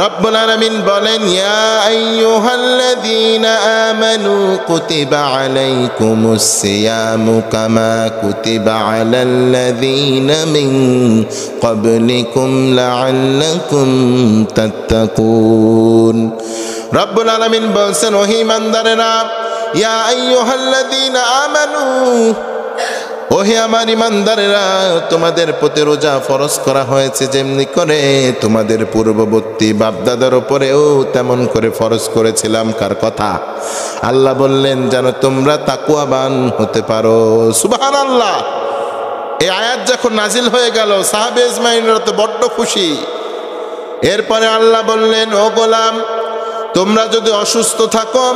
রব্বুল আলামিন বলেন, ইয়া আইয়ুহাল্লাযীনা আমানু কুতিবা আলাইকুমুস সিয়ামু কামা কুতিবা আলাল্লাযীনা মিন ক্বাবলিকুম লাআল্লাকুম তাত্তাকুন। রব্বুল আলামিন বলছেন, ওহে ঈমানদারেরা, ইয়া আইয়ুহাল্লাযীনা আমানু, ওহে আমার ঈমানদারেরা, তোমাদের প্রতি রোজা ফরজ করা হয়েছে যেমনি করে তোমাদের পূর্ববর্তী বাপদাদার উপরেও তেমন করে ফরজ করেছিলাম। কার কথা? আল্লাহ বললেন যেন তোমরা তাকওয়াবান হতে পারো। সুবহানাল্লাহ। এই আয়াত যখন নাজিল হয়ে গেল, সাহাবে আজমাইনরা তো বড্ড খুশি। এরপরে আল্লাহ বললেন, ও গোলাম, তোমরা যদি অসুস্থ থাকো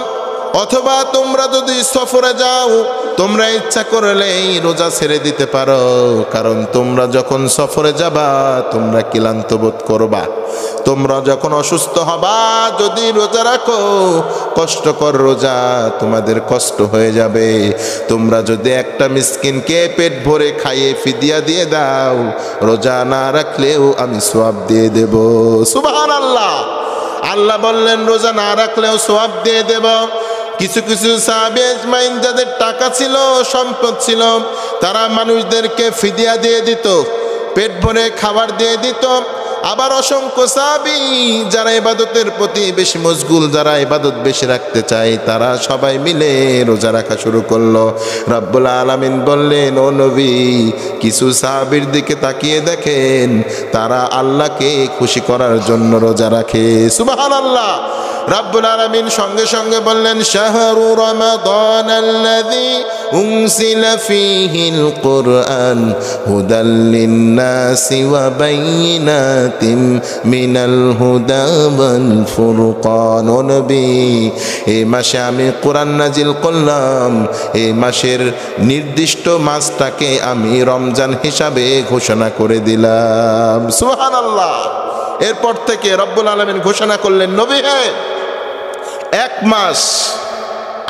অথবা তোমরা যদি সফরে যাও, তোমরা ইচ্ছা করলে রোজা ছেড়ে দিতে পারো, কারণ তোমরা যখন সফরে যাবা তোমরা ক্লান্ত বোধ করবা। তোমরা যখন অসুস্থ হবা, যদি রোজা রাখো, কষ্টকর রোজা, তোমাদের কষ্ট হয়ে যাবে। তোমরা যদি একটা মিসকিনকে পেট ভরে খাইয়ে ফিদিয়া দিয়ে দাও, রোজা না রাখলেও আমি সওয়াব দিয়ে দেব। সুবহানাল্লাহ। আল্লাহ বললেন রোজা না রাখলেও সওয়াব দিয়ে দেব। কিছু কিছু সাহাবে আজমাইন যাদের টাকা ছিল, সম্পদ ছিল, তারা মানুষদেরকে ফিদিয়া দিয়ে দিত, পেট ভরে খাবার দিয়ে দিত। আবার অসংখ্য সাহাবী যারা ইবাদতের প্রতি বেশি মশগুল, যারা ইবাদত বেশি রাখতে চায়, তারা সবাই মিলে রোজা রাখা শুরু করলো। রব্বুল আলামিন বললেন, ও নবী, কিছু সাহাবীর দিকে তাকিয়ে দেখেন, তারা আল্লাহকে খুশি করার জন্য রোজা রাখে। সুবহানাল্লাহ। রব্বুল আলামিন সঙ্গে সঙ্গে বললেন, শাহরু রমাদানাল্লাযী উনজিলা ফীহিল কুরআন হুদাল লিন-নাসি ওয়া বাইয়িনাতিন মিনাল হুদা ওয়াল ফুরকান। ও নবী, এই মাসে আমি কোরআন নাজিল করলাম, এই মাসের নির্দিষ্ট মাসটাকে আমি রমজান হিসাবে ঘোষণা করে দিলাম। সুবহানাল্লাহ। এরপর থেকে রব্বুল আলামিন ঘোষণা করলেন, নবী হে, এক মাস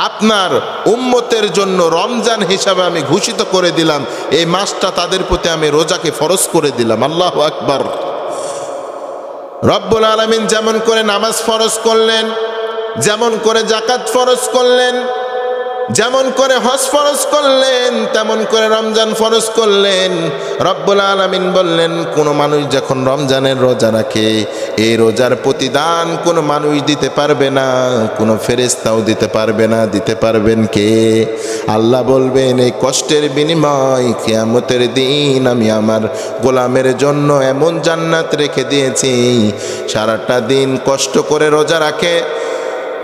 আপনার উম্মতের জন্য রমজান হিসাবে আমি ঘোষিত করে দিলাম। এই মাসটা তাদের প্রতি আমি রোজাকে ফরজ করে দিলাম। আল্লাহু আকবার। রব্বুল আলামিন যেমন করে নামাজ ফরজ করলেন, যেমন করে যাকাত ফরজ করলেন, যেমন করে হজ ফরজ করলেন, তেমন করে রমজান ফরজ করলেন। রব্বুল আলামিন বললেন, কোন মানুষ যখন রমজানের রোজা রাখে, এই রোজার প্রতিদান কোন মানুষ দিতে পারবে না, কোন ফেরেশতাও দিতে পারবে না। দিতে পারবেন কে? আল্লাহ বলবেন, এই কষ্টের বিনিময় কিয়ামতের দিন আমি আমার গোলামের জন্য এমন জান্নাত রেখে দিয়েছি, সারাটা দিন কষ্ট করে রোজা রাখে,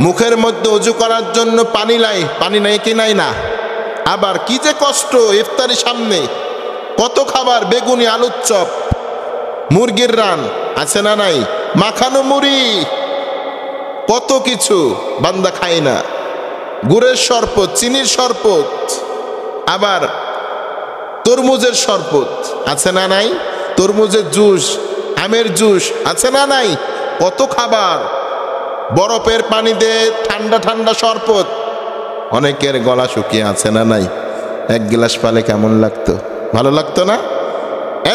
মুখের মধ্যে ওযু করার জন্য পানি নাই, পানি নাই কি নাই না, আবার কি যে কষ্ট, ইফতারি সামনে কত খাবার, বেগুনি, আলুর চপ, মুরগির রান আছে না নাই, মাখানো মুড়ি, কত কিছু বান্দা খায় না, গুড়ের শরবত, চিনির শরবত, আবার তরমুজের শরবত আছে না নাই, তরমুজের জুস, আমের জুস আছে না নাই, কত খাবার, বরফের পানি দিয়ে ঠান্ডা ঠান্ডা শরবত। অনেকের গলা শুকিয়ে আছে না নাই, এক গ্লাস পালে কেমন লাগতো? ভালো লাগতো না?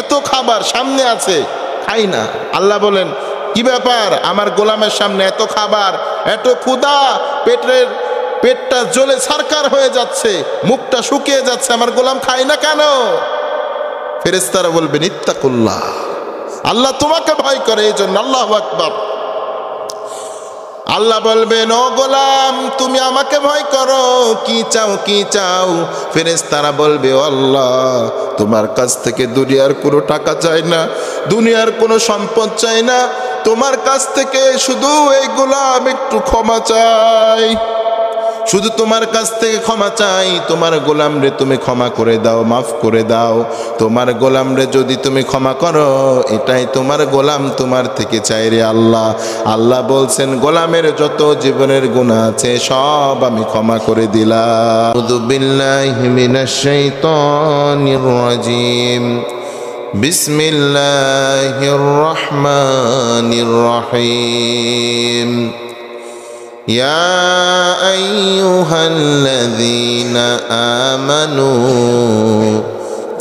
এত খাবার সামনে আছে, খাই না। আল্লাহ বলেন, কি ব্যাপার, আমার গোলামের সামনে এত খাবার, এত ক্ষুধা, পেটটা জ্বলে ছারকার হয়ে যাচ্ছে, মুখটা শুকিয়ে যাচ্ছে, আমার গোলাম খায় না কেন? ফেরেশতারা বলবেন, ইত্তাকুল্লাহ, আল্লাহ তোমাকে ভয় করে এই জন্য। আল্লাহু আকবার। আল্লাহ বলবেন, ও গোলাম, তুমি আমাকে ভয় করো, কি চাও কি চাও? ফেরেশতারা বলবে, ও আল্লাহ, তোমার কাছ থেকে দুনিয়ার কোনো টাকা চাই না, দুনিয়ার কোনো সম্পদ চাই না, তোমার কাছ থেকে শুধু এই গোলাম একটু ক্ষমা চাই, শুধু তোমার কাছ থেকে ক্ষমা চাই। তোমার গোলাম রে তুমি ক্ষমা করে দাও, মাফ করে দাও। তোমার গোলাম রে যদি তুমি ক্ষমা করো, এটাই তোমার গোলাম তোমার থেকে চাই রে আল্লাহ। আল্লাহ বলছেন, গোলামের যত জীবনের গুনাহ আছে সব আমি ক্ষমা করে দিলাম। আউযু বিল্লাহি মিনাশ শাইতানির রাজিম। বিসমিল্লাহির রহমানির রহিম। يا أيها الذين آمنوا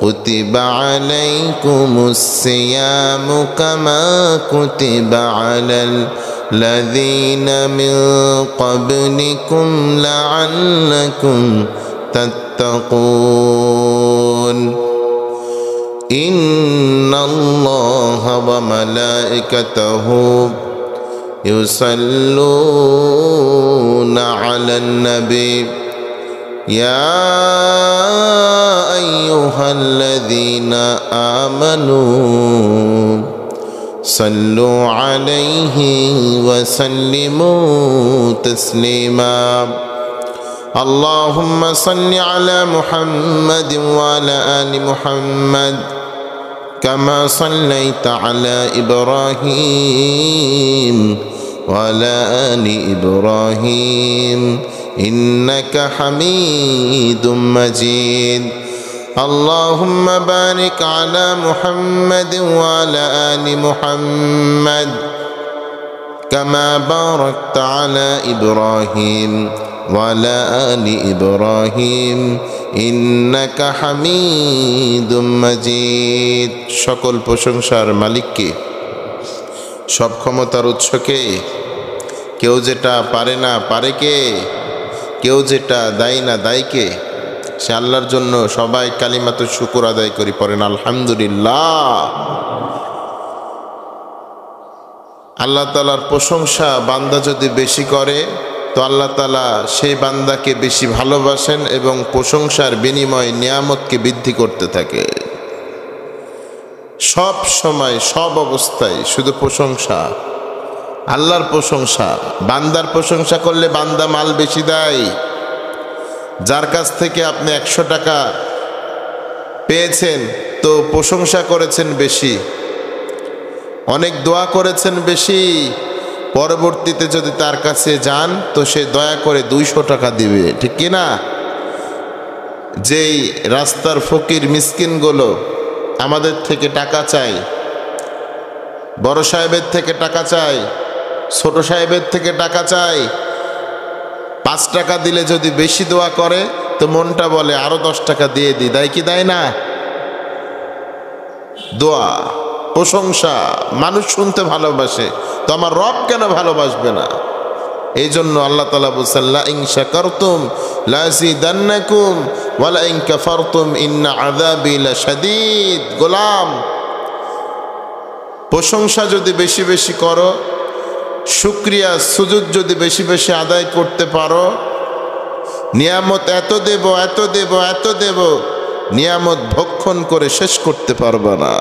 كتب عليكم الصيام كما كتب على الذين من قبلكم لعلكم تتقون إن الله وملائكته يصلون على النبي يا أيها الذين آمنوا صلوا عليه وسلموا تسليما اللهم صل على محمد وعلى آل محمد كما صليت على إبراهيم وعلى آل إبراهيم إنك حميد مجيد اللهم بارك على محمد وعلى آل محمد كما باركت على إبراهيم وعلى آل إبراهيم إنك حميد مجيد সকল প্রশংসার মালিককে, সব ক্ষমতার উৎসকে, কেউ যেটা পারে না পারে কে, কেউ যেটা দায়ী না দায়ী কে, সে আল্লাহর জন্য সবাই কালিমাতুশ শুকর আদায় করি, পড়েন আলহামদুলিল্লাহ। আল্লাহ তাআলার প্রশংসা বান্দা যদি বেশি করে তো আল্লাহ তাআলা সেই বান্দাকে বেশি ভালোবাসেন এবং প্রশংসার বিনিময়ে নিয়ামতকে বৃদ্ধি করতে থাকে। সব সময় সব অবস্থায় শুধু প্রশংসা, আল্লাহর প্রশংসা। বান্দার প্রশংসা করলে বান্দা মাল বেশি দেয়। যার কাছ থেকে আপনি 100 টাকা পেয়েছেন তো প্রশংসা করেছেন বেশি, অনেক দোয়া করেছেন বেশি, পরবর্তীতে যদি তার কাছে যান তো সে দয়া করে 200 টাকা দিবে, ঠিক কি না? যেই রাস্তার ফকির মিসকিনগুলো আমাদের থেকে টাকা চায়, বড় সাহেবের থেকে টাকা চায়, ছোট সাহেবের থেকে টাকা চায়, 5 টাকা দিলে যদি বেশি দোয়া করে তো মনটা বলে আরো 10 টাকা দিয়ে দিই, দেয় কি দেয় না? দোয়া, প্রশংসা মানুষ শুনতে ভালোবাসে, তো আমার রব কেন ভালোবাসবে না? এই জন্য আল্লাহ তাআলা বলেন লা ইন শাকারতুম লাযিদান্নাকুম ওয়া লা ইন কাফারতুম ইন্না আযাবি লাশাদীদ। গোলাম, প্রশংসা যদি বেশি বেশি করো, শুকরিয়া সুজুদ যদি বেশি বেশি আদায় করতে পারো, নিয়ামত এত দেব এত দেব এত দেব, নিয়ামত ভক্ষণ করে শেষ করতে পারবে না।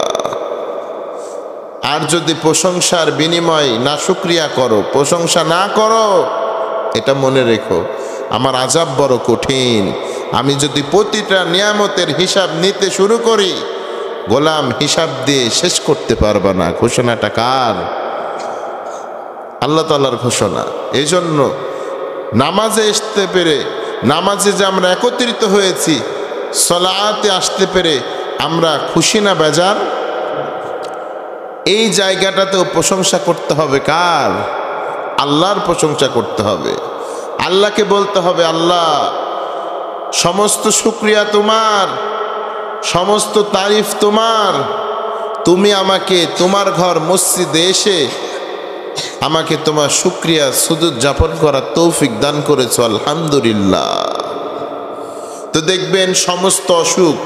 আর যদি প্রশংসার বিনিময় না শুকরিয়া করো, প্রশংসা না করো, এটা মনে রেখো আমার আযাব বড় কঠিন। আমি যদি প্রতিটা নিয়ামতের হিসাব নিতে শুরু করি, গোলাম হিসাব দিয়ে শেষ করতে পারবে না। ঘোষণাটা কার? আল্লাহ তাআলার ঘোষণা। এই জন্য নামাজে আসতে পেরে, নামাজে যে আমরা একত্রিত হয়েছি, সালাতে আসতে পেরে আমরা খুশি না বেজার? এই জায়গাটাতেও প্রশংসা করতে হবে কার? আল্লাহর প্রশংসা করতে হবে। আল্লাহকে বলতে হবে আল্লাহ সমস্ত শুকরিয়া তোমার, সমস্ত তারিফ তোমার। তুমি আমাকে তোমার ঘর মসজিদে এসে আমাকে তোমার শুকরিয়া সুজুদ যাপন করার তৌফিক দান করেছো, আলহামদুলিল্লাহ। তো দেখবেন সমস্ত অসুখ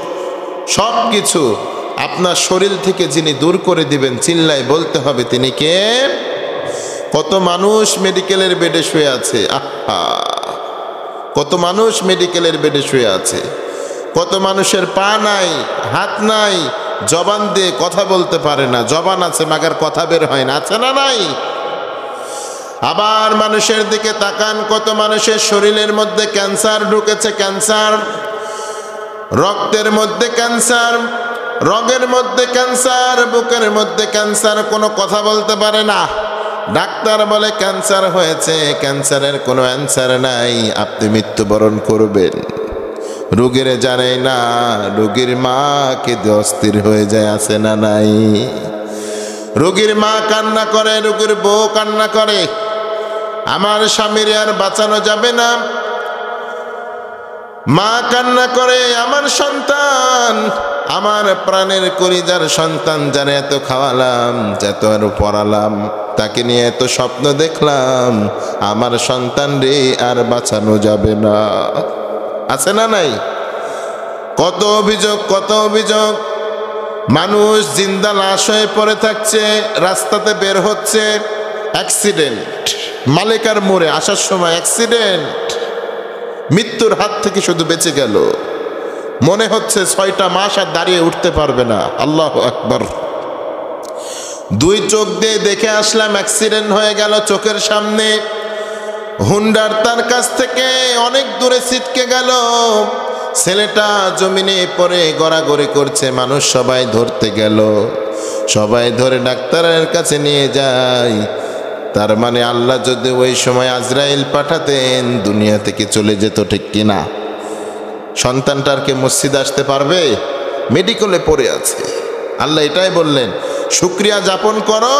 সব কিছু আপনার শরীর থেকে যিনি দূর করে দিবেন, চিল্লায় বলতে হবে তিনি কে? কত মানুষ মেডিকেলের বেডে শুয়ে আছে, আহা, কত মানুষ মেডিকেলের বেডে শুয়ে আছে, কত মানুষের পা নাই, হাত নাই, জবান দিয়ে কথা বলতে পারে না, জবান আছে মাগার কথা বের হয় না, আছে না নাই? আবার মানুষের দিকে তাকান, কত মানুষের শরীরের মধ্যে ক্যান্সার ঢুকেছে, ক্যান্সার, রক্তের মধ্যে ক্যান্সার, রগের মধ্যে ক্যান্সার, বুকের মধ্যে ক্যান্সার, কোনো কথা বলতে পারে না। ডাক্তার বলে ক্যান্সার হয়েছে, ক্যান্সারের কোনো অ্যান্সার নাই, আপনি মৃত্যুবরণ করবেন। রোগীরে জানে না, রোগীর মা কেঁদে অস্থির হয়ে যায়, আছে না নাই? রোগীর মা কান্না করে, রোগীর বউ কান্না করে, আমার স্বামীর আর বাঁচানো যাবে না, মা কান্না করে, আমার সন্তান, আমার প্রাণের কলিজার সন্তান, যারা এত খাওয়ালাম, যত আর পড়ালাম, তাকে নিয়ে এত স্বপ্ন দেখলাম, আমার সন্তান রে আর বাঁচানো যাবে না। আছে না নাই? কত অভিযোগ, কত অভিযোগ। মানুষ জিন্দা লাশ হয়ে পড়ে থাকছে, রাস্তাতে বের হচ্ছে, অ্যাক্সিডেন্ট, মালেকার মোড়ে আসার সময় অ্যাক্সিডেন্ট, মৃত্যুর হাত থেকে শুধু বেঁচে গেল, মনে হচ্ছে 6টা মাস আর দাঁড়িয়ে উঠতে পারবে না। আল্লাহু আকবার। 2 চোখ দিয়ে দেখে আসলাম, অ্যাক্সিডেন্ট হয়ে গেল চোখের সামনে। হুন্ডার তার কাছ থেকে অনেক দূরে ছিটকে গেল, ছেলেটা জমিনে পড়ে গড়াগড়ি করছে, মানুষ সবাই ধরতে গেল, সবাই ধরে ডাক্তারের কাছে নিয়ে যায়। তার মানে আল্লাহ যদি ওই সময় আজরাইল পাঠাতেন, দুনিয়া থেকে চলে যেত, ঠিক কিনা? সন্তানটার কে মসজিদ আসতে পারবে? মেডিকেলে পড়ে আছে। আল্লাহ এটাই বললেন, শুকরিয়া যাপন করো,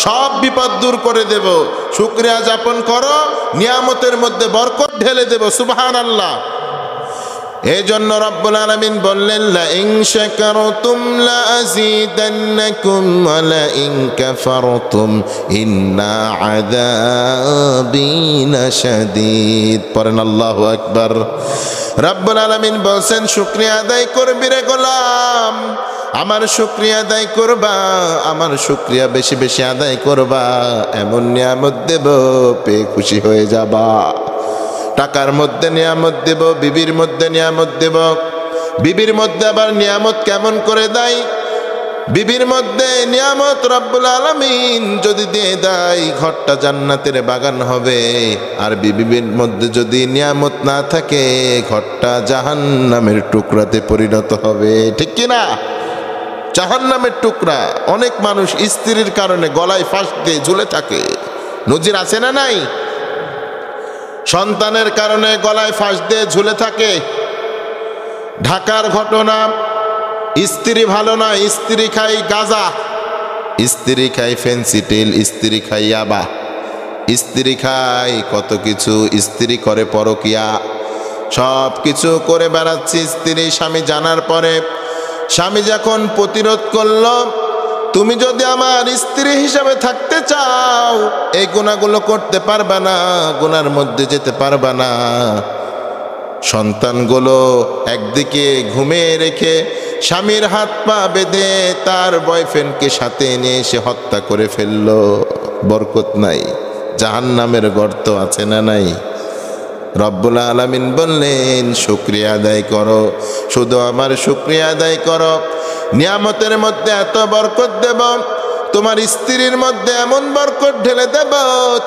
সব বিপদ দূর করে দেব। শুকরিয়া যাপন করো, নিয়ামতের মধ্যে বরকত ঢেলে দেব। সুবহানাল্লাহ। এই জন্য রব্বুল আলামিন বললেন, লা ইন শাকারতুম লা আযীদান্নাকুম ওয়া লা ইন কাফারতুম ইন্না আযাবী লাশাদীদ। পড়েন আল্লাহু আকবার। রব্বুল আলামিন বলছেন, শুকরিয়া আদায় করবি রে গোলাম, আমার শুকরিয়া আদায় করবা, আমার শুকরিয়া বেশি বেশি আদায় করবা, এমন নিয়ামত দেব পেয়ে খুশি হয়ে যাবা। টাকার মধ্যে নিয়ামত দেব, বিবির মধ্যে নিয়ামত দেব। বিবির মধ্যে আবার নিয়ামত কেমন করে দেয়? বিবির মধ্যে নিয়ামত রব্বুল আলামিন যদি দিয়ে দেয়, ঘরটা জান্নাতের বাগান হবে। আর বিবির মধ্যে যদি নিয়ামত না থাকে, ঘরটা জাহান্নামের টুকরাতে পরিণত হবে, ঠিক কিনা? জাহান্নামের টুকরা। অনেক মানুষ স্ত্রীর কারণে গলায় ফাঁস দিয়ে ঝুলে থাকে, নজির আছে না নাই? সন্তানের কারণে গলায় ফাঁস দিয়ে ঝুলে থাকে। ঢাকার ঘটনা, স্ত্রী ভালো না, স্ত্রী খাই গাঁজা, স্ত্রী খাই ফেন্সিডিল, স্ত্রী খাই ইয়াবা, স্ত্রী খাই কত কিছু, স্ত্রী করে পরকিয়া, সব কিছু করে বেড়াচ্ছি স্ত্রী। স্বামী জানার পরে স্বামী যখন প্রতিরোধ করল, তুমি যদি আমার স্ত্রী হিসাবে থাকতে চাও, এই গুনাহগুলো করতে পারবা না, গুনার মধ্যে যেতে পারবা না। সন্তানগুলো একদিকে ঘুমিয়ে রেখে স্বামীর হাত পা বেঁধে তার বয়ফ্রেন্ডকে সাথে নিয়ে এসে হত্যা করে ফেলল। বরকত নাই, জাহান্নামের গর্ত আছে না নাই? রব্বুল আলামিন বললেন, শুকরিয়া আদায় করো, শুধু আমার শুকরিয়া আদায় করো, নিয়ামতের মধ্যে এত বরকত দেব, তোমার স্ত্রীর মধ্যে এমন বরকত ঢেলে দেব,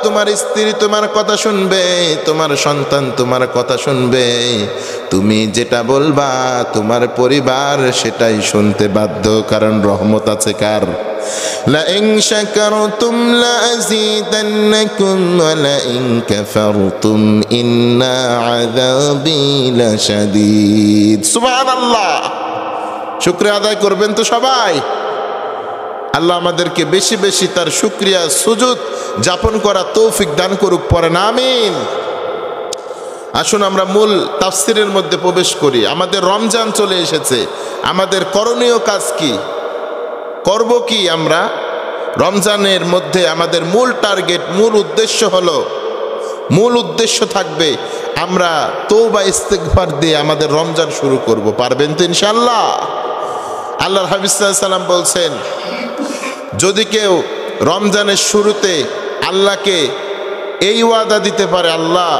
তোমার স্ত্রী তোমার কথা শুনবে, তোমার সন্তান তোমার কথা শুনবে, তুমি যেটা বলবা তোমার পরিবার সেটাই শুনতে বাধ্য। কারণ রহমত আছে কার? লা ইন শাকারতুম লা আযীদান্নাকুম ওয়া লা ইন কাফারতুম ইন্না আযাবী লাশাদীদ। সুবহানাল্লাহ। শুকরিয়া আদায় করবেন তো সবাই? আল্লাহ আমাদেরকে বেশি বেশি তার শুকরিয়া সুজুদ যাপন করা তৌফিক দান করুক। পড়েন আমিন। আসুন আমরা মূল তাফসিরের মধ্যে প্রবেশ করি। আমাদের রমজান চলে এসেছে, আমাদের করণীয় কাজ কি, করব কি আমরা? রমজানের মধ্যে আমাদের মূল টার্গেট, মূল উদ্দেশ্য হলো, মূল উদ্দেশ্য থাকবে আমরা তওবা ইস্তেগফার দিয়ে আমাদের রমজান শুরু করব। পারবেন তো ইনশাআল্লাহ? আল্লাহর হাবিব সাল্লাল্লাহু আলাইহি ওয়াসাল্লাম বলছেন, যদি কেউ রমজানের শুরুতে আল্লাহকে এই ওয়াদা দিতে পারে, আল্লাহ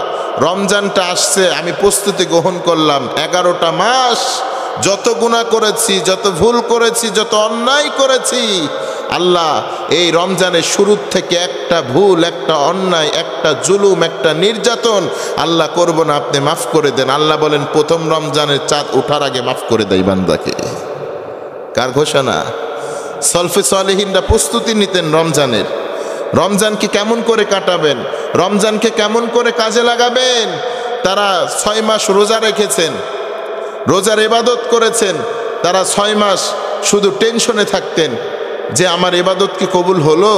রমজানটা আসছে, আমি প্রস্তুতি গ্রহণ করলাম, 11টা মাস যত গুনাহ করেছি, যত ভুল করেছি, যত অন্যায় করেছি, আল্লাহ এই রমজানের শুরুর থেকে একটা ভুল, একটা অন্যায়, একটা জুলুম, একটা নির্যাতন আল্লাহ করব না, আপনি মাফ করে দেন। আল্লাহ বলেন, প্রথম রমজানের চাঁদ ওঠার আগে মাফ করে দেয় বান্দাকে। কার ঘোষণা? সলফে সালেহিনরা প্রস্তুতি নিতেন রমজানের। রমজানকে কেমন করে কাটাবেন, রমজানকে কেমন করে কাজে লাগাবেন। তারা 6 মাস রোজা রেখেছেন, রোজার ইবাদত করেছেন। তারা 6 মাস শুধু টেনশনে থাকতেন যে আমার ইবাদত কি কবুল হলো,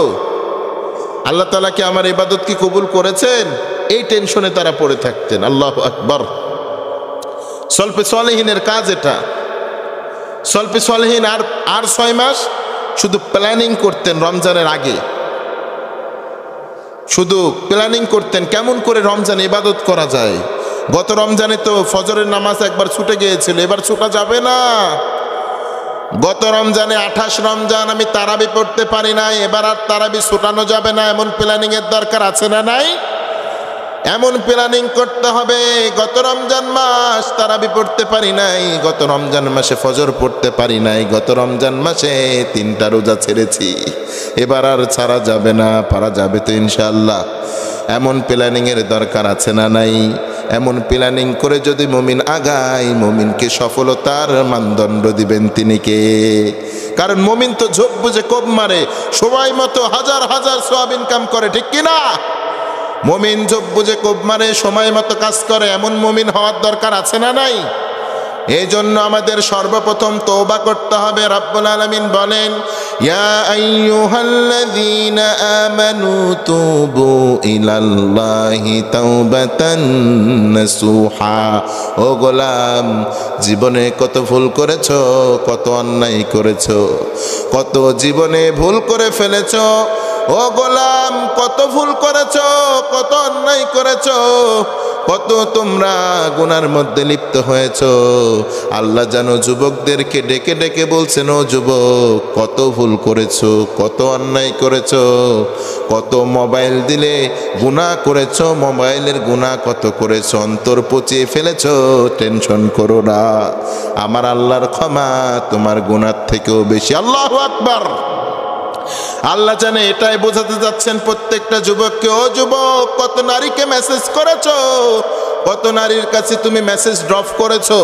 আল্লাহ তাআলা কি আমার ইবাদত কি কবুল করেছেন, এই টেনশনে তারা পড়ে থাকতেন। আল্লাহু আকবার। সলফে সলেহীনের কাজ এটা। সলফে সলেহীন আর 6 মাস শুধু প্ল্যানিং করতেন রমজানের আগে, শুধু প্ল্যানিং করতেন কেমন করে রমজান ইবাদত করা যায়। গত রমজানে তো ফজরের নামাজ একবার ছুটে গিয়েছিল, এবার ছুটা যাবে না। গত রমজানে 28 রমজান আমি তারাবি পড়তে পারি নাই, এবার আর তারাবি ছুটানো যাবে না। এমন প্ল্যানিং এর দরকার আছে না নাই? এমন প্ল্যানিং করতে হবে। গত রমজান মাস তারাবি পড়তে পারি নাই, গত রমজান মাসে ফজর পড়তে পারি নাই, গত রমজান মাসে 3টা রোজা ছেড়েছি, এবার আর ছাড়া যাবে না, পারা যাবে তো ইনশাআল্লাহ। এমন প্ল্যানিং এর দরকার আছে না নাই? এমন প্ল্যানিং করে যদি মুমিন আগায়, মুমিনকে সফলতার মানদণ্ড দিবেন তিনি কে? কারণ মুমিন তো ঝোপ বুঝে কোপ মারে, সময় মতো হাজার হাজার সওয়াব ইনকাম করে, ঠিক কিনা? মুমিন ঝোপ বুঝে কোপ মারে, সময় মতো কাজ করে, এমন মুমিন হওয়ার দরকার আছে না নাই? এই জন্য আমাদের সর্বপ্রথম তওবা করতে হবে। রব্বুল আলামিন বলেন, ইয়া আইয়ুহাল্লাযীনা আমানু তুবু ইলাল্লাহি তাওবাতান নাসুহা। ও গোলাম, জীবনে কত ভুল করেছো, কত অন্যায় করেছো, কত জীবনে ভুল করে ফেলেছো। ও গোলাম, কত ভুল করেছো, কত অন্যায় করেছো, কত তোমরা গুনার মধ্যে লিপ্ত হয়েছো। আল্লাহ যেন যুবকদেরকে ডেকে ডেকে বলছেন, ও যুবক, কত ভুল করেছো, কত অন্যায় করেছো, কত মোবাইল দিলে গুনাহ করেছো, মোবাইলের গুনাহ কত করেছো, অন্তর পচিয়ে ফেলেছো। টেনশন করো না, আমার আল্লাহর ক্ষমা তোমার গুনার থেকেও বেশি। আল্লাহু আকবার। আল্লাহ জানে এটাই বোঝাতে যাচ্ছেন প্রত্যেকটা যুবককে। ও যুবক, কত নারীকে মেসেজ করেছো, কত নারীর কাছে তুমি মেসেজ ড্রপ করেছো,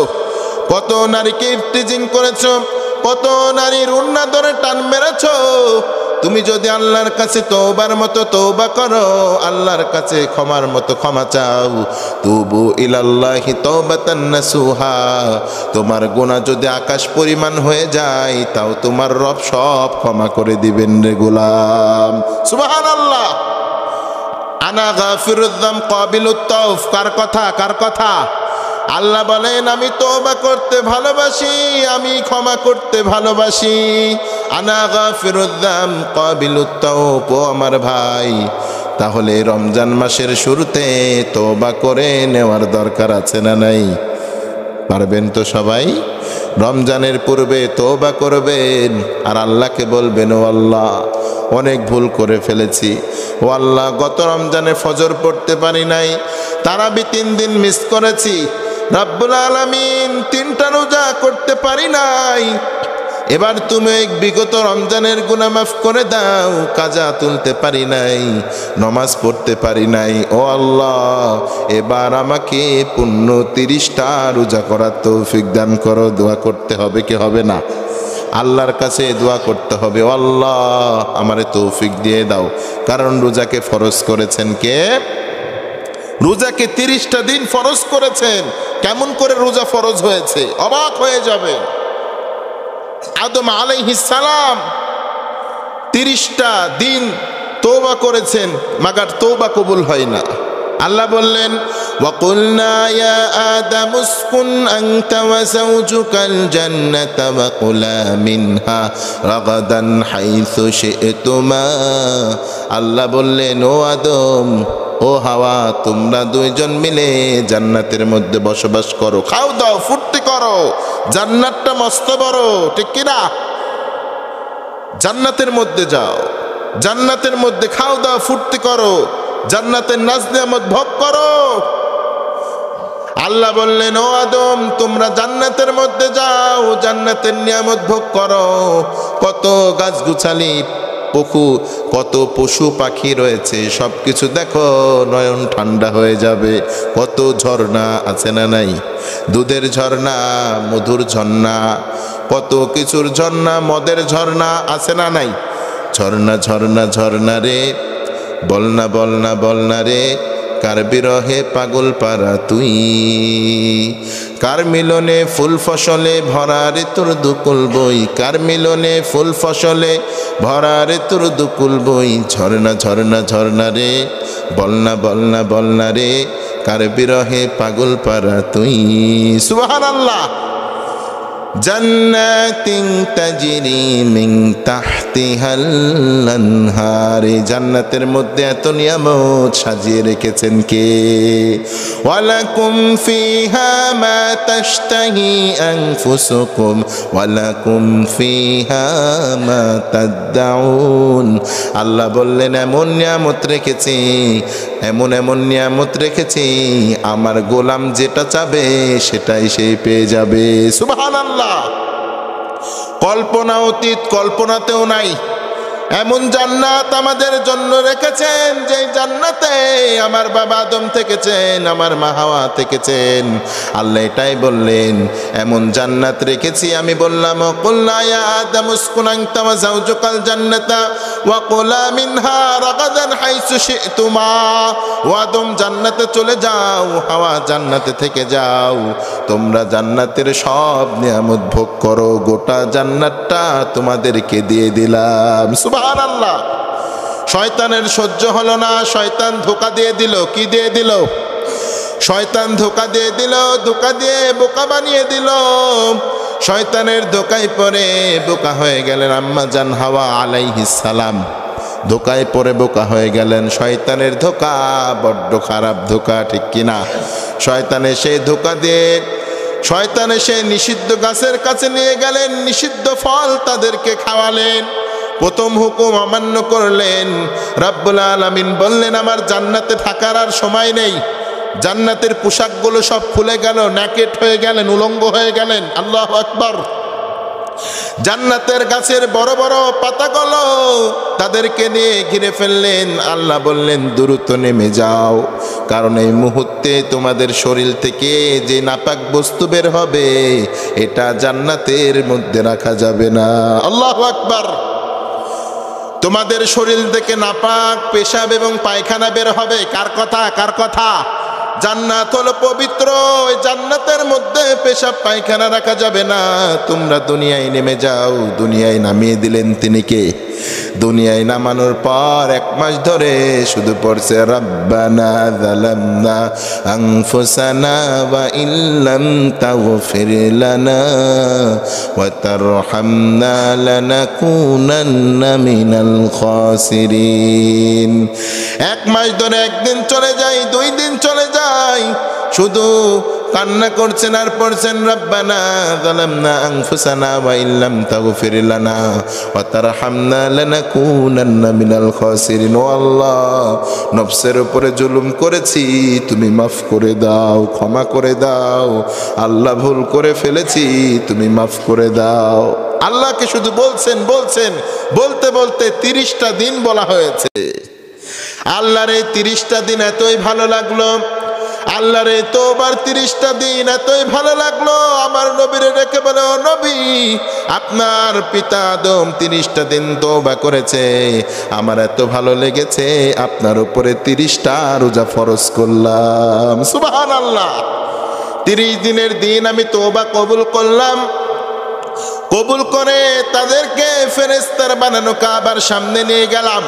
কত নারীকে ইফটিজিং করেছো, কত নারীর উন্না ধরে টান মেরেছো। তুমি যদি আল্লাহর কাছে তওবার মতো তওবা করো, আল্লাহর কাছে ক্ষমার মতো ক্ষমা চাও, তুবু ইলাল্লাহি তাওবাতান নাসুহা, তোমার গুনাহ যদি আকাশ পরিমাণ হয়ে যায়, তাও তোমার রব সব ক্ষমা করে দিবেন রে গোলাম। সুবহানাল্লাহ। আনা গাফিরুয যাম কাবিলুত তাওব। কার কথা? কার কথা? আল্লাহ বলেন, আমি তওবা করতে ভালোবাসি, আমি ক্ষমা করতে ভালোবাসি। আনা গাফিরুয যাম কাবিলুত তাওব। ও আমার ভাই, তাহলে রমজান মাসের শুরুতে তওবা করে নেওয়ার দরকার আছে না নাই? পারবেন তো সবাই? রমজানের পূর্বে তওবা করবেন আর আল্লাহকে বলবেন, ও আল্লাহ, অনেক ভুল করে ফেলেছি। ও আল্লাহ, গত রমজানে ফজর পড়তে পারি নাই, তারাবি 3 দিন মিস করেছি। রব্বুল আলামিন 3টা রোজা করতে পারি নাই, এবার তুমি বিগত রমজানের গুনাহ মাফ করে দাও। কাজা তুলতে পারি নাই, নামাজ পড়তে পারি নাই। ও আল্লাহ, এবার আমাকে পূর্ণ 30টা রোজা করার তৌফিক দান করো। দোয়া করতে হবে কি হবে না? আল্লাহর কাছে দোয়া করতে হবে, ও আল্লাহ, আমারে তৌফিক দিয়ে দাও। কারণ রোজাকে ফরজ করেছেন কে? রোজাকে 30টা দিন ফরজ করেছেন। কেমন করে রোজা ফরজ হয়েছে অবাক হয়ে যাবে। আদম আলাইহিস সালাম 30টা দিন তওবা করেছেন, মাগার তওবা কবুল হয় না। আল্লাহ বললেন, ওয়াকুলনা ইয়া আদম উসকুন আনতা ওয়া যাওজুকাল জান্নাতা ওয়া কুলা মিনহা রাগাদান হাইসু শি'তুমা। আল্লাহ বললেন, ও আদম, ও হাওয়া, তোমরা 2জন মিলে জান্নাতের মধ্যে বসবাস করো, খাও দাও, ফুর্তি করো। জান্নাতটা মস্ত বড়, ঠিক কিনা? জান্নাতের মধ্যে যাও, জান্নাতের মধ্যে খাও দাও, ফুর্তি করো, জান্নাতের নাজ নিয়ামত ভোগ করো। আল্লাহ বললেন, ও আদম, তোমরা জান্নাতের মধ্যে যাও, জান্নাতের নিয়ামত ভোগ করো। কত গাছগুছালি, কত পশু পাখি রয়েছে, সবকিছু দেখো, নয়ন ঠান্ডা হয়ে যাবে। কত ঝর্ণা আছে না নাই? দুধের ঝর্ণা, মধুর ঝর্ণা, কত কিছুর ঝর্ণা, মদের ঝর্ণা আছে না নাই? ঝর্ণা ঝর্ণা ঝর্ণা রে, বলনা বলনা বলনা রে, কার বিরহে পাগল পারা তুই, কার মিলনে ফুল ফসলে ভরা রে তোর দুকুল বই, কার মিলনে ফুল ফসলে ভরা রে তোর দুকুল বই। ঝর্ণা ঝর্ণা ঝর্ণা রে, বলনা বলনা বলনা রে, কার বিরহে পাগল পারা তুই। সুবহানাল্লাহ। জান্নাতিন তাজরি মিন তাহতিহাল আনহার, জান্নাতের মধ্যে এত নিয়ামত সাজিয়ে রেখেছেন কে? ওয়ালাকুম ফিহা মা তাশতাহি আনফুসুকুম ওয়ালাকুম ফিহা মা তাদউন। আল্লাহ বললেন এমন নিয়ামত রেখেছি, এমন এমন নিয়ামত রেখেছি, আমার গোলাম যেটা চাবে সেটাই সে পেয়ে যাবে। সুবহানাল্লাহ। কল্পনা অতীত, কল্পনাতেও নাই এমন জান্নাত আমাদের জন্য রেখেছেন, যে জান্নাতে আমার বাবা আদম থেকেছেন, আমার মা হাওয়া থেকেছেন। আল্লাহ এটাই বললেন এমন জান্নাত রেখেছি। আমি বললাম কুলনা ইয়া আদম উসকুন আনতা ওয়া যাওজুকাল জান্নাতা ওয়া কুলা মিনহা রাগাদান হাইসু শি'তুমা। ও আদম জান্নাতে চলে যাও, হাওয়া জান্নাতে থেকে যাও, তোমরা জান্নাতের সব নিয়ামত ভোগ করো, গোটা জান্নাতটা তোমাদেরকে দিয়ে দিলাম। সুবহানাল্লাহ। শয়তানের সহ্য হলো না, শয়তান ধোঁকা দিয়ে দিল। কি দিয়ে দিল? শয়তান ধোঁকা দিয়ে দিল, ধোঁকা দিয়ে বোকা বানিয়ে দিল। শয়তানের ধোঁকায় পড়ে বোকা হয়ে গেলেন আম্মা জান হাওয়া আলাইহিস সালাম। ধোঁকায় পড়ে বোকা হয়ে গেলেন। শয়তানের ধোঁকা বড্ড খারাপ ধোঁকা, ঠিক কিনা? শয়তানে সেই ধোঁকা দিয়ে শয়তানে সেই নিষিদ্ধ গাছের কাছে নিয়ে গেলেন, নিষিদ্ধ ফল তাদেরকে খাওয়ালেন, প্রথম হুকুম অমান্য করলেন। রব্বুল আলামিন বললেন আমার জান্নাতে থাকার আর সময় নেই। জান্নাতের পোশাকগুলো সব খুলে গেল, ন্যাকেট হয়ে গেলেন, উলঙ্গ হয়ে গেলেন। আল্লাহু আকবার। জান্নাতের গাছের বড় বড় পাতাগুলো তাদেরকে নিয়ে ঘিরে ফেললেন। আল্লাহ বললেন দ্রুত নেমে যাও, কারণ এই মুহূর্তে তোমাদের শরীর থেকে যে নাপাক বস্তু বের হবে এটা জান্নাতের মধ্যে রাখা যাবে না। আল্লাহু আকবার। তোমাদের শরীর থেকে নাপাক পেশাব এবং পায়খানা বের হবে। কার কথা? কার কথা? জান্নাত হলো পবিত্র, ওই জান্নাতের মধ্যে পেশাব পায়খানা রাখা যাবে না। তোমরা দুনিয়ায় নেমে যাও। দুনিয়ায় নামিয়ে দিলেন তিনি কে? দুনিয়ায় নামানোর পর 1 মাস ধরে শুধু পড়ছে রব্বানা যালামনা আনফুসানা ওয়া ইল্লাম তাগফির লানা ওয়া তারহামনা লানাকুনান্না মিনাল খাসিরিন। 1 মাস ধরে একদিন চলে যায়, 2 দিন চলে যায়, শুধু কান্না করছেন আর পড়ছেন রব্বানা যালামনা আনফুসানা ওয়া ইল্লাম তাগফির লানা ওয়া তারহামনা লানাকুনান্না মিনাল খাসিরিন। ও আল্লাহ, নফসের উপরে জুলুম করেছি, তুমি মাফ করে দাও, ক্ষমা করে দাও। আল্লাহ ভুল করে ফেলেছি, তুমি মাফ করে দাও। আল্লাহকে শুধু বলছেন বলছেন, বলতে বলতে 30টা দিন বলা হয়েছে। আল্লাহর এই 30টা দিন এতই ভালো লাগলো, আল্লাহর এই তওবার 30টা দিন এতই ভালো লাগলো, আমার নবীরে রেখে বলে ও নবী, আপনার পিতা আদম 30টা দিন তওবা করেছে, আমার এত ভালো লেগেছে আপনার উপরে 30টা রোজা ফরজ করলাম। সুবহানাল্লাহ। 30 দিনের দিন আমি তওবা কবুল করলাম। কবুল করে তাদেরকে ফেরেশতার বানানো কাবার সামনে নিয়ে গেলাম,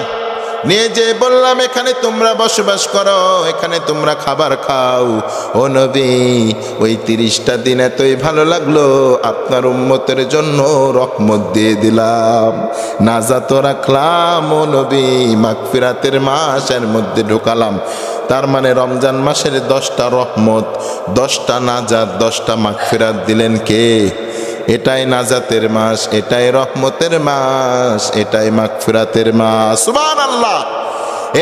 নিয়ে যে বললাম এখানে তোমরা বসবাস করো, এখানে তোমরা খাবার খাও। ও নবী, ওই 30টা দিন এতই ভালো লাগলো, আপনার উম্মতের জন্য রহমত দিয়ে দিলাম, নাজাত রাখলাম। ও নবী, মাগফিরাতের মাস এর মধ্যে ঢোকালাম। তার মানে রমজান মাসের 10টা রহমত, 10টা নাজাত, 10টা মাগফিরাত দিলেন কে? এটাই নাজাতের মাস, এটাই রহমতের মাস, এটাই মাগফিরাতের মাস। সুবহানাল্লাহ।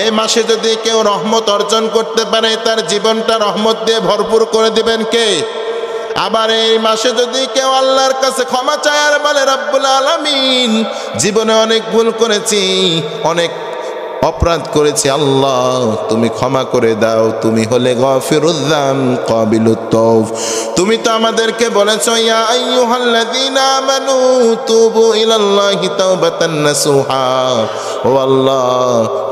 এই মাসে যদি কেউ রহমত অর্জন করতে পারে তার জীবনটা রহমত দিয়ে ভরপুর করে দিবেন কে? আবার এই মাসে যদি কেউ আল্লাহর কাছে ক্ষমা চায় আর বলে রব্বুল আলামিন, জীবনে অনেক ভুল করেছি, অনেক অপরাধ করেছি, আল্লাহ তুমি ক্ষমা করে দাও, তুমি হলে গফিরুয যাম কাবিলুত তওব। তুমি তো আমাদেরকে বলেছো ইয়া আইয়ুহাল্লাযীনা আমানু তুবু ইলাল্লাহি তাওবাতান নাসুহা। ও আল্লাহ,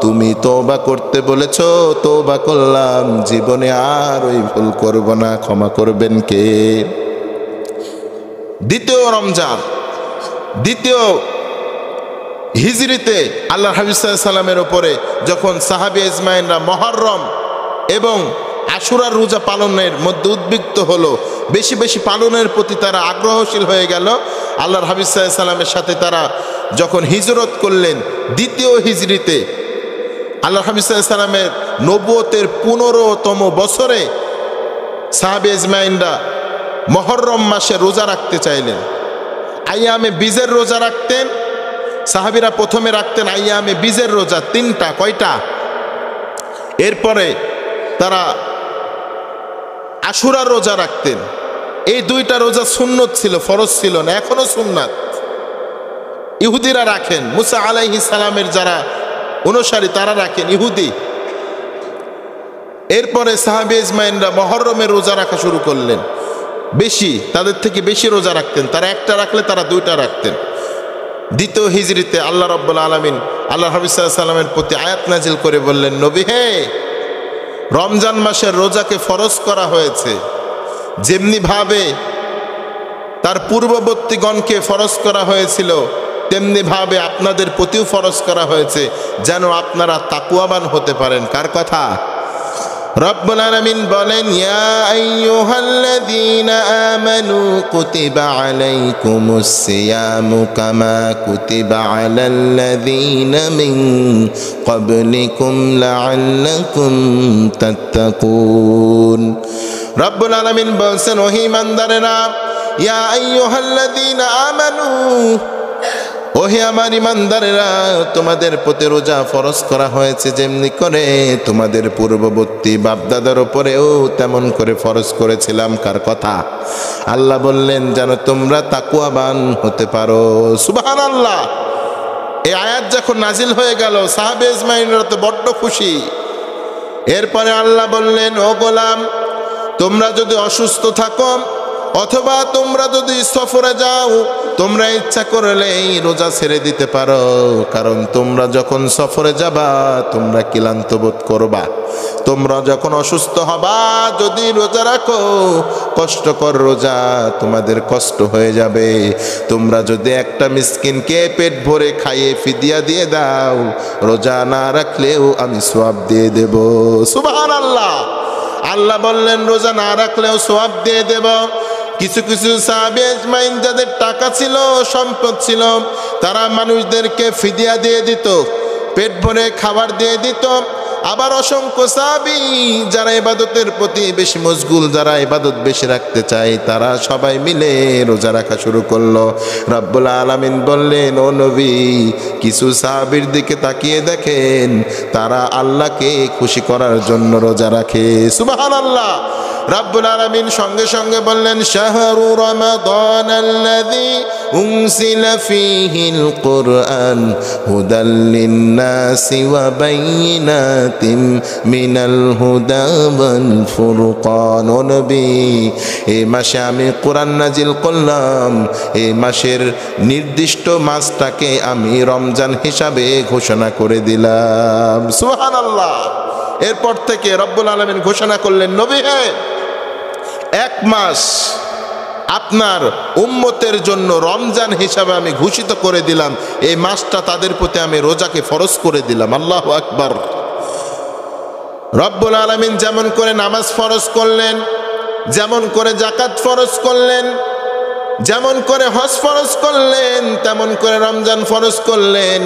তুমি তওবা করতে বলেছো, তওবা করলাম, জীবনে আর ওই ভুল করব না, ক্ষমা করবেন কে? দ্বিতীয় রমজান, দ্বিতীয় হিজরিতে আল্লাহ হাবিব সাল্লাল্লাহু আলাইহি সাল্লামের উপরে যখন সাহাবী ইজমাইনরা মুহররম এবং আশুরার রোজা পালনের মধ্যে উদ্বিগ্ন হলো, বেশি বেশি পালনের প্রতি তারা আগ্রহশীল হয়ে গেল। আল্লাহর হাবিব সাল্লাল্লাহু আলাইহি সাল্লামের সাথে তারা যখন হিজরত করলেন দ্বিতীয় হিজরিতে, আল্লাহর হাবিব সাল্লাল্লাহু আলাইহি সাল্লামের নবুয়তের 15তম বছরে সাহাবে আজমাইনরা মুহররম মাসে রোজা রাখতে চাইলেন। আইয়ামে বীজের রোজা রাখতেন সাহাবীরা, প্রথমে রাখতেন আইয়ামে বীজের রোজা 3টা, কয়টা? এরপরে তারা আশুরার রোজা রাখতেন। এই 2টা রোজা সুন্নত ছিল, ফরজ ছিল না, এখনো সুন্নাত। ইহুদিরা রাখেন, মুসা আলাইহিস সালামের যারা অনুসারী তারা রাখেন, ইহুদি। এরপরে সাহাবে আজমাইনরা মুহররমে রোজা রাখা শুরু করলেন, বেশি, তাদের থেকে বেশি রোজা রাখতেন। তারা একটা রাখলে তারা 2টা রাখতেন। দ্বিতীয় হিজরিতে আল্লাহ রাব্বুল আলামিন আল্লাহ হাবিব সাল্লাল্লাহু আলাইহি সাল্লামের প্রতি আয়াত নাজিল করে বললেন, নবী হে, রমজান মাসের রোজাকে ফরজ করা হয়েছে, যেমনি ভাবে তার পূর্ববর্তীগণকে ফরজ করা হয়েছিল তেমনি ভাবে আপনাদের প্রতিও ফরজ করা হয়েছে, যেন আপনারা তাকওয়াবান হতে পারেন। কার কথা? রব্বুল আলামিন বলেন, ইয়া আইয়ুহাল্লাযীনা আমানু কুতিবা আলাইকুমুস সিয়ামু কামা কুতিবা আলাল্লাযীনা মিন ক্বাবলিকুম লাআল্লাকুম তাত্তাকুন। রব্বুল আলামিন বলছেন, ও ঈমানদারেরা, ইয়া আইয়ুহাল্লাযীনা আমানু, ওহে আমার ইমানদারেরা, তোমাদের প্রতি রোজা ফরজ করা হয়েছে যেমনি করে তোমাদের পূর্ববর্তী বাপদাদার উপরেও তেমন করে ফরজ করেছিলাম। কার কথা? আল্লাহ বললেন, যেন তোমরা তাকওয়াবান হতে পারো। সুবহানাল্লাহ। এই আয়াত যখন নাজিল হয়ে গেল সাহাবে আজমাইনরা তো বড্ড খুশি। এরপরে আল্লাহ বললেন, ও গোলাম, তোমরা যদি অসুস্থ থাকো অথবা তোমরা যদি সফরে যাও, তোমরা ইচ্ছা করলে এই রোজা ছেড়ে দিতে পারো, কারণ তোমরা যখন সফরে যাবা তোমরা ক্লান্ত বোধ করবা। তোমরা যখন অসুস্থ হবা যদি রোজা রাখো, কষ্টকর রোজা, তোমাদের কষ্ট হয়ে যাবে। তোমরা যদি একটা মিসকিনকে পেট ভরে খাইয়ে ফিদিয়া দিয়ে দাও, রোজা না রাখলেও আমি সওয়াব দিয়ে দেব। সুবহানাল্লাহ। আল্লাহ বললেন, রোজা না রাখলেও সওয়াব দিয়ে দেব। কিছু কিছু সাহাবে আজমাইন যাদের টাকা ছিল, সম্পদ ছিল, তারা মানুষদেরকে ফিদিয়া দিয়ে দিত, পেট ভরে খাবার দিয়ে দিত। আবার অসংখ্য সাহাবী যারা ইবাদতের প্রতি বেশি মশগুল, যারা ইবাদত বেশি রাখতে চায়, তারা সবাই মিলে রোজা রাখা শুরু করলো। রব্বুল আলামিন বললেন, ও নবী, কিছু সাহাবীর দিকে তাকিয়ে দেখেন, তারা আল্লাহকে খুশি করার জন্য রোজা রাখে। সুবহানাল্লাহ। রব্বুল আলামিন সঙ্গে সঙ্গে বললেন, শাহরু রমাদানাল্লাযী উনজিলা ফীহিল কুরআন হুদাল লিন-নাসি ওয়া বাইয়িনাতিম মিনাল হুদা ওয়াল ফুরকান। ও নবী, এই মাসে আমি কোরআন নাজিল করলাম, এই মাসের নির্দিষ্ট মাসটাকে আমি রমজান হিসাবে ঘোষণা করে দিলাম। সুবহানাল্লাহ। এরপর থেকে রব্বুল আলামিন ঘোষণা করলেন, নবী হে, 1 মাস আপনার উম্মতের জন্য রমজান হিসাবে আমি ঘোষিত করে দিলাম। এই মাসটা তাদের প্রতি আমি রোজাকে ফরজ করে দিলাম। আল্লাহু আকবার। রব্বুল আলামিন যেমন করে নামাজ ফরজ করলেন, যেমন করে যাকাত ফরজ করলেন, যেমন করে হজ ফরজ করলেন, তেমন করে রমজান ফরজ করলেন।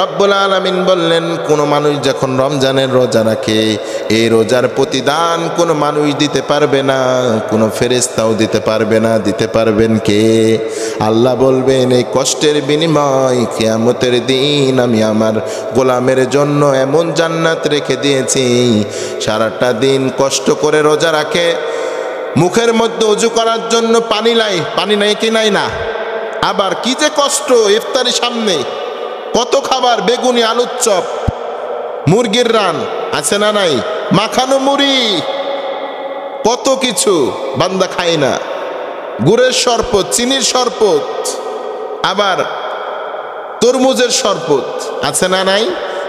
রব্বুল আলামিন বললেন, কোন মানুষ যখন রমজানের রোজা রাখে, এই রোজার প্রতিদান কোন মানুষ দিতে পারবে না, কোন ফেরেশতাও দিতে পারবে না। দিতে পারবেন কে? আল্লাহ বলবেন, এই কষ্টের বিনিময় কিয়ামতের দিন আমি আমার গোলামের জন্য এমন জান্নাত রেখে দিয়েছি, সারাটা দিন কষ্ট করে রোজা রাখে, মুখের মধ্যে ওযু করার জন্য পানি নাই কি নাই না। আবার কি যে কষ্ট, ইফতারি সামনে কত খাবার, বেগুনি, আলুর চপ, মুরগির রান আছে না নাই, মাখানো মুড়ি, কত কিছু বান্দা খায় না, গুড়ের শরবত, চিনির শরবত, আবার তরমুজের শরবত আছে না নাই,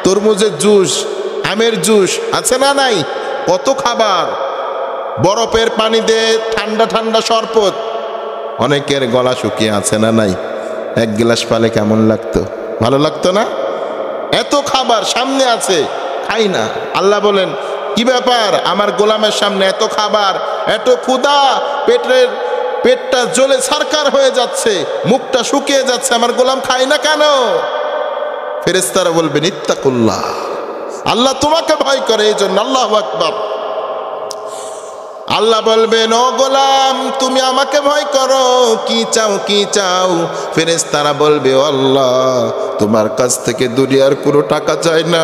তরমুজের জুস, আমের জুস আছে না নাই, কত খাবার, বরফের পানি দিয়ে ঠান্ডা ঠান্ডা শরবত। অনেকের গলা শুকিয়ে আছে না নাই, 1 গ্লাস পালে কেমন লাগতো? ভালো লাগতো না? এত খাবার সামনে আছে, খাই না। আল্লাহ বলেন, কি ব্যাপার, আমার গোলামের সামনে এত খাবার, এত ক্ষুধা, পেটটা জ্বলে ছারখার হয়ে যাচ্ছে, মুখটা শুকিয়ে যাচ্ছে, আমার গোলাম খায় না কেন? ফেরেশতারা বলবেন ইত্তাকুল্লাহ, আল্লাহ তোমাকে ভয় করে এই জন্য। আল্লাহু আকবার। আল্লাহ বলবেন ও গোলাম তুমি আমাকে ভয় করো, কি চাও কি চাও? ফেরেশতারা বলবে ও আল্লাহ তোমার কাছ থেকে দুনিয়ার কোনো টাকা চাই না,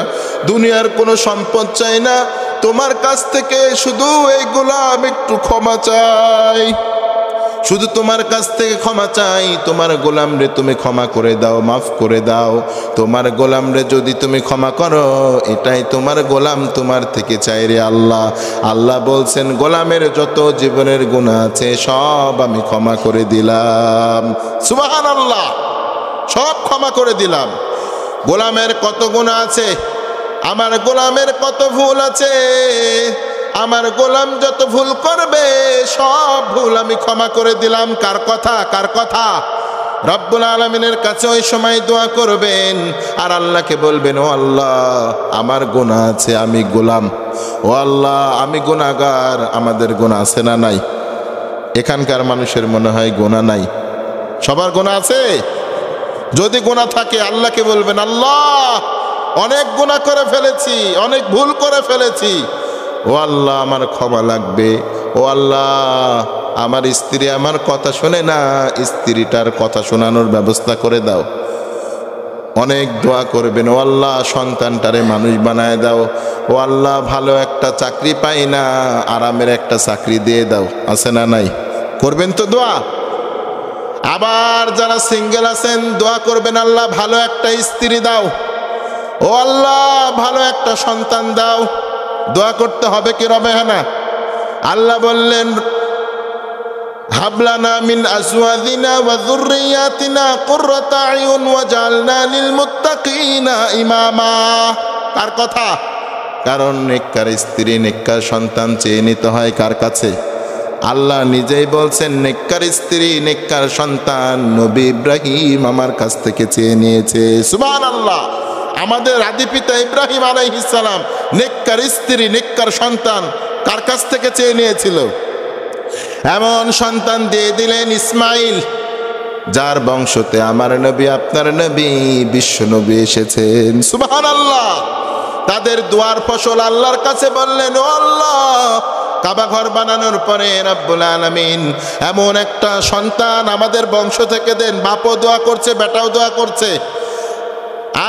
দুনিয়ার কোনো সম্পদ চাই না, তোমার কাছ থেকে শুধু এই গোলাম একটু ক্ষমা চাই, শুধু তোমার কাছ থেকে ক্ষমা চাই। তোমার গোলাম রে তুমি ক্ষমা করে দাও, মাফ করে দাও। তোমার গোলাম রে যদি তুমি ক্ষমা করো, এটাই তোমার গোলাম তোমার থেকে চাই রে আল্লাহ। আল্লাহ বলছেন গোলামের যত জীবনের গুনাহ আছে সব আমি ক্ষমা করে দিলাম। সুবহানাল্লাহ, সব ক্ষমা করে দিলাম। গোলামের কত গুনাহ আছে, আমার গোলামের কত ভুল আছে, আমার গোলাম যত ভুল করবে সব ভুল আমি ক্ষমা করে দিলাম। কার কথা? কার কথা? রব্বুল আলামিনের কাছে ওই সময় দোয়া করবেন আর আল্লাহকে বলবেন ও আল্লাহ আমার গুনাহ আছে, আমি গোলাম, ও আল্লাহ আমি গুনাহগার, আমাদের গুনাহ আছে না নাই? এখানকার মানুষের মনে হয় গুনাহ নাই, সবার গুনাহ আছে। যদি গুনাহ থাকে আল্লাহকে বলবেন আল্লাহ অনেক গুনাহ করে ফেলেছি, অনেক ভুল করে ফেলেছি, ও আল্লাহ আমার ক্ষমা লাগবে। ও আল্লাহ আমার স্ত্রী আমার কথা শোনে না, স্ত্রীটার কথা শোনানোর ব্যবস্থা করে দাও। অনেক দোয়া করবেন ও আল্লাহ সন্তানটারে মানুষ বানায় দাও। ও আল্লাহ ভালো একটা চাকরি পাই না, আরামের একটা চাকরি দিয়ে দাও। আছে না নাই? করবেন তো দোয়া। আবার যারা সিঙ্গেল আছেন দোয়া করবেন আল্লাহ ভালো একটা স্ত্রী দাও, ও আল্লাহ ভালো একটা সন্তান দাও। দোয়া করতে হবে কি রবে না? আল্লাহ বললেন হাবলানা মিন আজওয়াজিনা ওয়া যুররিয়াতিনা কুররাতা আয়ুন ওয়াজআলনা লিল মুত্তাকিনা ইমামা। কার কথা? কারণ নেককার স্ত্রী নেককার সন্তান চেয়ে নিতে হয় কার কাছে? আল্লাহ নিজেই বলছেন নেককার স্ত্রী নেককার সন্তান নবী ইব্রাহিম আমার কাছ থেকে চেয়ে নিয়েছে। সুবহানাল্লাহ। আমাদের আদি পিতা ইব্রাহিম আলাইহিস সালাম নেককার স্ত্রী নেককার সন্তান কার কাছ থেকে চেয়ে নিয়েছিল? এমন সন্তান দিয়ে দিলেন ইসমাইল, যার বংশতে আমার নবী আপনার নবী বিশ্ব নবী এসেছেন। সুবহানাল্লাহ। তাদের দোয়ার ফসল আল্লাহর কাছে বললেন ও আল্লাহ কাবা ঘর বানানোর পরে রব্বুল আলামিন এমন একটা সন্তান আমাদের বংশ থেকে দেন। বাপও দোয়া করছে, বেটাও দোয়া করছে,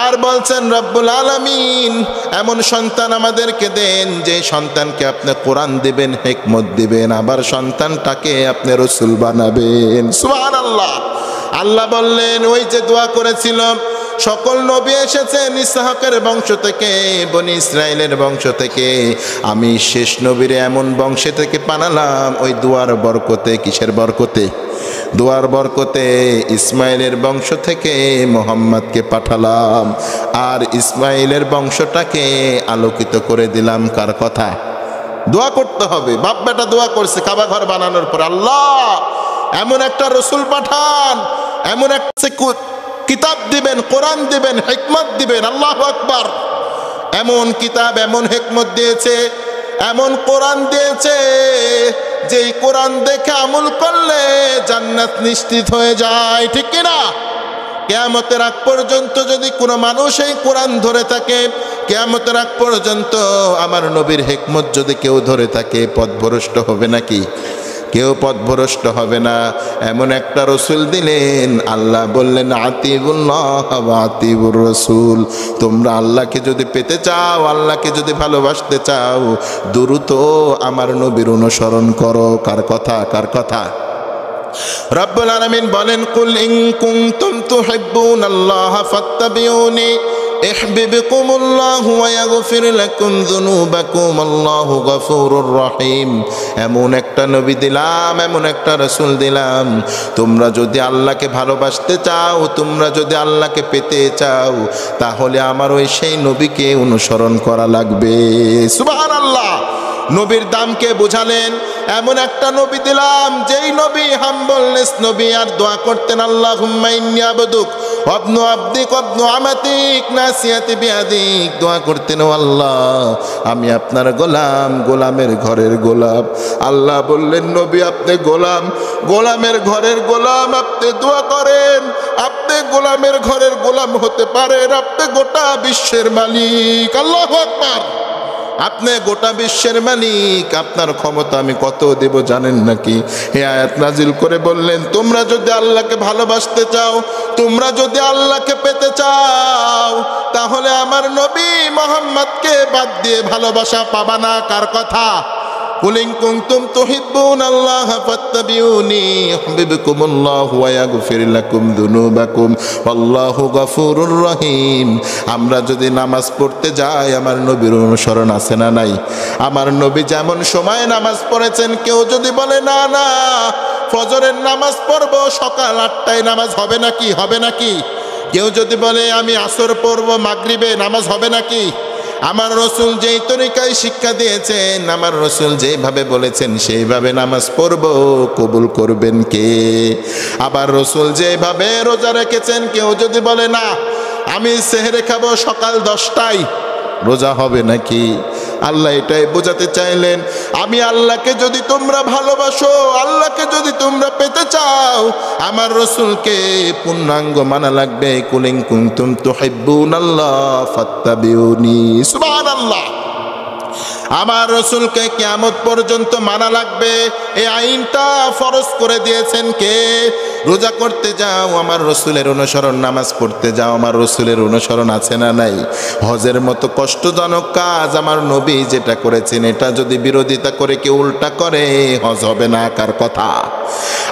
আর বলছেন রব্বুল আলামিন এমন সন্তান আমাদেরকে দেন যে সন্তানকে আপনি কোরআন দিবেন, হিকমত দিবেন, আবার সন্তানটাকে আপনি রাসূল বানাবেন। সুবহানাল্লাহ। আল্লাহ বললেন ওই যে দোয়া করেছিল সকল নবী এসেছেন ইসহাকের বংশ থেকে, বনি ইসরাইলের বংশ থেকে, আমি শেষ নবীরে এমন বংশে থেকে বানালাম ওই দুয়ার বরকতে। কিসের বরকতে? দুয়ার বরকতে ইসমাইলের বংশ থেকে মোহাম্মদকে পাঠালাম, আর ইসমাইলের বংশটাকে আলোকিত করে দিলাম। কার কথা? দোয়া করতে হবে। বাপ বেটা দোয়া করছে কাবা ঘর বানানোর পর, আল্লাহ এমন একটা রসুল পাঠান, এমন একটা কিতাব দিবেন, কোরআন দিবেন, হিকমত দিবেন। আল্লাহু আকবার। এমন কিতাব এমন হিকমত দিয়েছে, এমন কোরআন দিয়েছে যেই কোরআন দেখে আমল করলে জান্নাত নিশ্চিত হয়ে যায়। ঠিক কিনা? কিয়ামতের আগ পর্যন্ত যদি কোনো মানুষ এই কোরআন ধরে থাকে, কিয়ামতের আগ পর্যন্ত আমার নবীর হিকমত যদি কেউ ধরে থাকে, পথভ্রষ্ট হবে নাকি? কেউ পথভ্রষ্ট হবে না। এমন একটা রসুল দিলেন, আল্লাহ বললেন আতিউল্লাহ ওয়া আতিউর রাসূল। তোমরা আল্লাহকে যদি পেতে চাও, আল্লাহকে যদি ভালোবাসতে চাও, দ্রুত আমার নবীর অনুসরণ করো। কার কথা? কার কথা? রব্বুল আলামিন বলেন কুল ইন কুনতুম তুহিব্বুনাল্লাহ ফাত্তাবিউনি ইহবিবকুমুল্লাহু ওয়া ইয়াগফির লাকুম যুনুবাকুম আল্লাহু গফুরুর রহিম। এমন একটা নবী দিলাম, এমন একটা রাসূল দিলাম, তোমরা যদি আল্লাহকে ভালোবাসতে চাও, তোমরা যদি আল্লাহকে পেতে চাও, তাহলে আমার ওই সেই নবীকে অনুসরণ করা লাগবে। সুবহানাল্লাহ। নবীর দামকে বুঝালেন। এমন একটা নবী দিলাম যেই নবী হাম্বলনেস নবী, আর দোয়া করতেন আল্লাহুম্মা ইন্নী আবদুক ওয়াবনু আবদিক ওয়াবনু আমাতিক নাসিয়াতি বিয়াদিক, দোয়া করতেন ও আল্লাহ আমি আপনার গোলাম, গোলামের ঘরের গোলাম। আল্লাহ বললেন নবী আপনি গোলাম, গোলামের ঘরের গোলাম, আপনি দোয়া করেন, আপনি গোলামের ঘরের গোলাম হতে পারেন, আপনি গোটা বিশ্বের মালিক। আল্লাহু আকবার। আপনি গোটা বিশ্বের মালিক, আপনার ক্ষমতা আমি কত দেব জানেন নাকি? হে আয়াত নাজিল করে বললেন তোমরা যদি আল্লাহকে ভালোবাসতে চাও, তোমরা যদি আল্লাহকে পেতে চাও, তাহলে আমার নবী মুহাম্মদকে বাদ দিয়ে ভালোবাসা পাবা না। কার কথা? কুল ইন কুনতুম তুহিব্বুনাল্লাহা ফাত্তাবিউনি ইউহিব্বুকুমুল্লাহু ওয়া ইয়াগফির লাকুম যুনুবাকুম ওয়াল্লাহু গফুরুর রহিম। আমরা যদি নামাজ পড়তে যাই আমার নবীর অনুসরণ আছে না নাই? আমার নবী যেমন সময় নামাজ পড়েছেন, কেউ যদি বলে না না ফজরের নামাজ পড়বো সকাল 8টায়, নামাজ হবে নাকি? হবে নাকি? কেউ যদি বলে আমি আসর পড়বো মাগরিবে, নামাজ হবে নাকি? আমার রসুল যেই তরিকায় শিক্ষা দিয়েছেন, আমার রসুল যেভাবে বলেছেন সেইভাবে নামাজ পড়ব, কবুল করবেন কে? আবার রসুল যেভাবে রোজা রেখেছেন, কেউ যদি বলে না আমি সেহরে খাবো সকাল 10টায়, রোজা হবে নাকি? আল্লাহ এটাই বোঝাতে চাইলেন আমি আল্লাহকে যদি তোমরা ভালোবাসো, আল্লাহকে যদি তোমরা পেতে চাও, আমার রসুলকে পূর্ণাঙ্গ মানা লাগবে। কুল ইন কুনতুম তুহিব্বুনাল্লাহ ফাত্তাবিউনি। সুবহানাল্লাহ। আমার রসুলকে কিয়ামত পর্যন্ত মানা লাগবে। এই আইনটা ফরজ করে দিয়েছেন কে? রোজা করতে যাও আমার রসুলের অনুসরণ, নামাজ পড়তে যাও আমার রসুলের অনুসরণ আছে না নাই? হজের মতো কষ্টজনক কাজ আমার নবী যেটা করেছেন, এটা যদি বিরোধিতা করে কেউ উল্টা করে, হজ হবে না। কার কথা?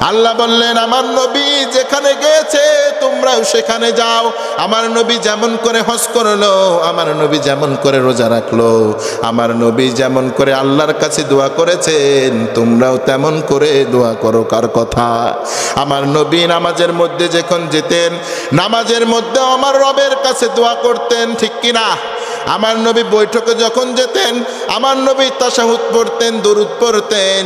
আল্লাহ বললেন আমার নবী যেখানে গেছে তোমরাও সেখানে যাও। আমার নবী যেমন করে হজ করলো, আমার নবী যেমন করে রোজা রাখলো, আমার নবী যেমন করে আল্লাহর কাছে দোয়া করেছেন, তোমরাও তেমন করে দোয়া করো। কার কথা? আমার নবী নামাজের মধ্যে যখন যেতেন, নামাজের মধ্যে আমার রবের কাছে দোয়া করতেন, ঠিক কিনা? আমার নবী বৈঠকে যখন যেতেন, আমার নবী তাশাহুদ পড়তেন, দরুদ পড়তেন,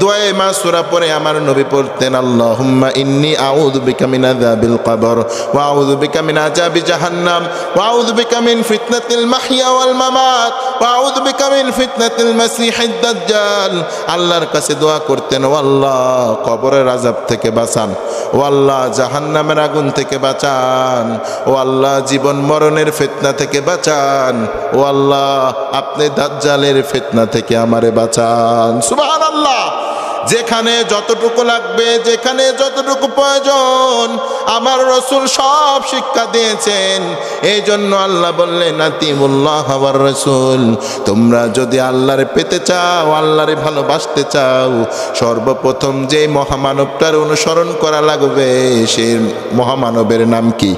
দোয়ায়ে মাসুরা পড়ে আমার নবী পড়তেন আল্লাহুম্মা ইন্নী আউযু বিকা মিন আযাবিল কবর ওয়া আউযু বিকা মিন আযাবি জাহান্নাম ওয়া আউযু বিকা মিন ফিতনাতিল মাহইয়া ওয়াল মামাত ওয়া আউযু বিকা মিন ফিতনাতিল মাসিহিদ দাজ্জাল। আল্লাহর কাছে দোয়া করতেন ও আল্লাহ কবরের আযাব থেকে বাঁচান, ও আল্লাহ জাহান্নামের আগুন থেকে বাঁচান, ও আল্লাহ জীবন মরণের ফিতনা থেকে বাঁচান, ও আল্লাহ আপনি দাজ্জালের ফিতনা থেকে আমারে বাঁচান। সুবহানাল্লাহ। যেখানে যতটুকু লাগবে, যেখানে যতটুকু প্রয়োজন আমার রসুল সব শিক্ষা দিয়েছেন। এই জন্য আল্লাহ বললেন আতিউল্লাহ ওয়ার রাসূল, তোমরা যদি আল্লাহরে পেতে চাও, আল্লাহরে ভালোবাসতে চাও, সর্বপ্রথম যে মহামানবটার অনুসরণ করা লাগবে সেই মহামানবের নাম কি?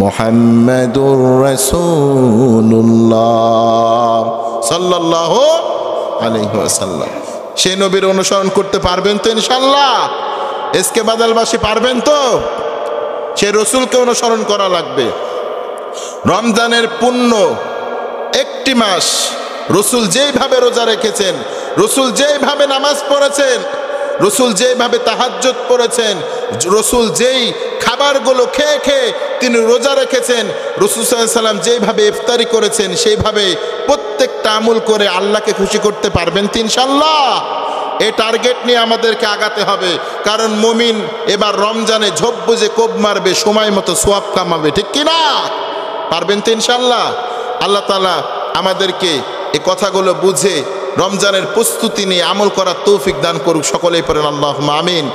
মুহাম্মাদুর রাসূলুল্লাহ সাল্লাল্লাহু আলাইহি ওয়াসাল্লাম। সেই নবীর অনুসরণ করতে পারবেন তো ইনশাআল্লাহ? এসকে বাদালবাসী পারবেন তো? সেই রসুলকে অনুসরণ করা লাগবে। রমজানের পুণ্য একটি মাস রসুল যেইভাবে রোজা রেখেছেন, রসুল যেইভাবে নামাজ পড়েছেন, রসুল যেইভাবে তাহাজ্জুদ পড়েছেন, রসুল যেই খাবারগুলো খেয়ে খেয়ে তিনি রোজা রেখেছেন, রসুল সাল্লাল্লাহু আলাইহি সাল্লাম যেইভাবে ইফতারি করেছেন, সেইভাবে প্রত্যেকটা আমল করে আল্লাহকে খুশি করতে পারবেন তো ইনশাআল্লাহ? এই টার্গেট নিয়ে আমাদেরকে আগাতে হবে। কারণ মুমিন এবার রমজানে ঝোপ বুঝে কোপ মারবে, সময় মতো সোয়াব কামাবে, ঠিক কিনা? পারবেন তো ইনশাআল্লাহ? আল্লাহ তাআলা আমাদেরকে এই কথাগুলো বুঝে রমজানের প্রস্তুতি নিয়ে আমল করার তৌফিক দান করুক। সকলেই পড়েন আল্লাহুম্মা আমিন।